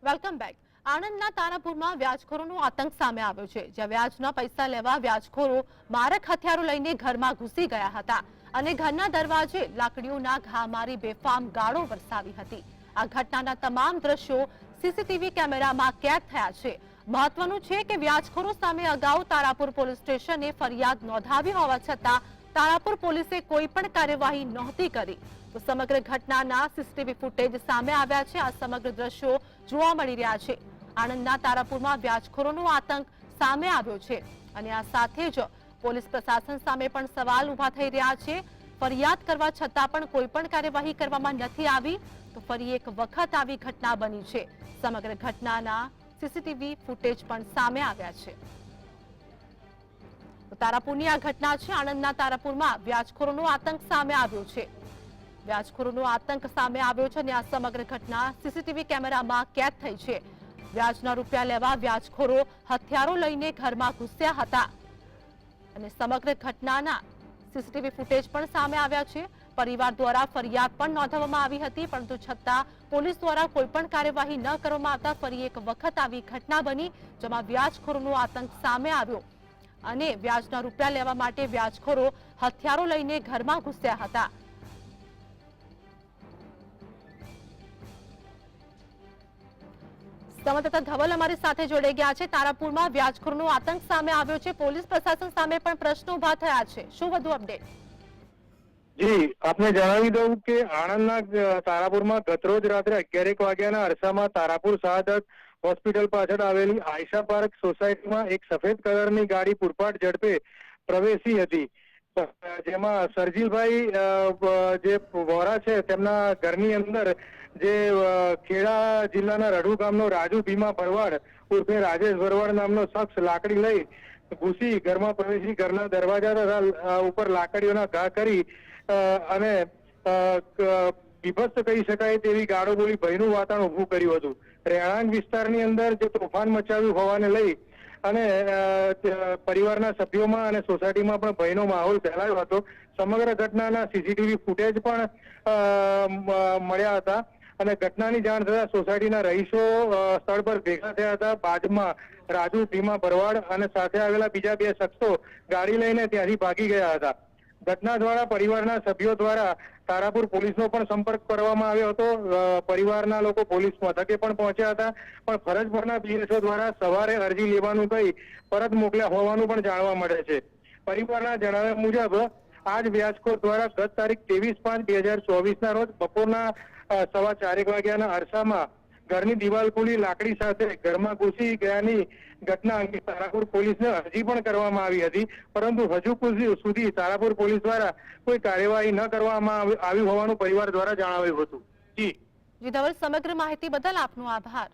Welcome back. આણંદના તારાપુરમાં વ્યાજખોરોનો આતંક સામે આવ્યો છે, જ્યાં વ્યાજના પૈસા લેવા વ્યાજખોરો મારક હથિયારો લઈને ઘરમાં ઘૂસી ગયા હતા અને ઘરના દરવાજે લાકડીઓના ઘા મારી બેફામ ગાળો વરસાવી હતી। આ ઘટનાના તમામ દ્રશ્યો સીસીટીવી કેમેરામાં કેદ થયા છે। મહત્વનું છે કે વ્યાજખોરો સામે અગાઉ તારાપુર પોલીસ સ્ટેશને ફરિયાદ નોંધાવી હોવા છતાં તારાપુર પોલીસે કોઈ પણ કાર્યવાહી નહોતી કરી। તો સમગ્ર ઘટનાના સીસીટીવી ફૂટેજ સામે આવ્યા છે। આ સમગ્ર દ્રશ્યો જોવા મળી રહ્યા છે। આણંદના તારાપુરમાં વ્યાજખોરોનો આતંક સામે આવ્યો છે અને આ સાથે જ પોલીસ પ્રશાસન સામે પણ સવાલ ઉભા થઈ રહ્યા છે। ફરિયાદ કરવા છતાં પણ કોઈ પણ કાર્યવાહી કરવામાં નથી આવી। તો ફરી એક વખત આવી ઘટના બની છે। સમગ્ર ઘટનાના સીસીટીવી ફૂટેજ પણ સામે આવ્યા છે। તારાપુરની આ ઘટના છે। આણંદના તારાપુરમાં વ્યાજખોરોનો આતંક સામે આવ્યો છે। વ્યાજખોરોનો આતંક સામે આવ્યો છે અને આ સમગ્ર ઘટના સીસીટીવી કેમેરામાં કેદ થઈ છે। વ્યાજના રૂપિયા લેવા વ્યાજખોરો હથિયારો લઈને ઘરમાં ઘૂસ્યા હતા અને સમગ્ર ઘટનાના સીસીટીવી ફૂટેજ પણ સામે આવ્યા છે। પરિવાર દ્વારા ફરિયાદ પણ નોંધાવવામાં આવી હતી, પરંતુ છતાં પોલીસ દ્વારા કોઈ પણ કાર્યવાહી ન કરવામાં આવતા ફરી એક વખત આવી ઘટના બની, જેમાં વ્યાજખોરોનો આતંક સામે આવ્યો અને વ્યાજના રૂપિયા લેવા માટે વ્યાજખોરો હથિયારો લઈને ઘરમાં ઘૂસ્યા હતા। સંવાદદાતા ધવલ અમારી સાથે જોડાઈ ગયા છે। તારાપુરમાં વ્યાજખોરોનો આતંક સામે આવ્યો છે, પોલીસ પ્રશાસન સામે પણ પ્રશ્નો ઉભા થયા છે, શું વધુ અપડેટ? જી, આપને જણાવી દઉં કે આણંદના તારાપુરમાં ગતરોજ રાત્રે 11 વાગ્યાના અરસામાં તારાપુર શહાદત હોસ્પિટલ પાછળ આવેલી આયશા પાર્ક સોસાયટીમાં એક સફેદ કલરની ગાડી પૂરપાટ ઝડપે પ્રવેશી હતી, જેમાં સરજીલભાઈ જે વોરા છે તેમના ઘરની અંદર જે ખેડા જિલ્લાના રડુ ગામનો રાજુ ભીમા ભરવાડ ઉર્ફે રાજેશ ભરવાડ નામનો શખ્સ લાકડી લઈ ઘૂસી ઘરમાં પ્રવેશી ઘરના દરવાજા તથા ઉપર લાકડીઓના ઘા કરી અને બીભત્સ કહી શકાય તેવી ગાળો બોલી ભયનું વાતાવરણ ઉભું કર્યું હતું। રહેણાંક વિસ્તારની અંદર જે તોફાન મચાવ્યું હોવાને લઈ અને પરિવારના સભ્યોમાં અને સોસાયટીમાં પણ ભયનો માહોલ ફેલાયો હતો। સમગ્ર ઘટનાના સીસીટીવી ફૂટેજ પણ મળ્યા હતા અને ઘટનાની જાણ થતા સોસાયટીના રહીશો સ્થળ પર ભેગા થયા હતા। બાદમાં રાજુ ભીમા ભરવાડ અને સાથે આવેલા બીજા બે શખ્સો ગાડી લઈને ત્યાંથી ભાગી ગયા હતા। ઘટના દ્વારા પરિવારના સભ્યો દ્વારા તારાપુર પોલીસનો પણ સંપર્ક કરવામાં આવ્યો હતો। પરિવારના લોકો પોલીસ મથકે પણ પહોંચ્યા હતા, પણ ફરજ પરના પીએસઓ દ્વારા સવારે અરજી લેવાનું કહી પરત મોકલ્યા હોવાનું પણ જાણવા મળે છે। પરિવારના જણાવ્યા મુજબ આ જ વ્યાજખોર દ્વારા ગત તારીખ 23/5/2024 રોજ બપોરના 4:15 વાગ્યાના અરસામાં ઘરની દિવાલ ખોલી લાકડી સાથે ઘરમાં ઘૂસી ગયાની ઘટના અંગે તારાપુર પોલીસને અરજી પણ કરવામાં આવી હતી, પરંતુ હજુ સુધી તારાપુર પોલીસ દ્વારા કોઈ કાર્યવાહી ન કરવામાં આવી હોવાનું પરિવાર દ્વારા જણાવ્યું હતું। જી ધવલ, સમગ્ર માહિતી બદલ આપનો આભાર।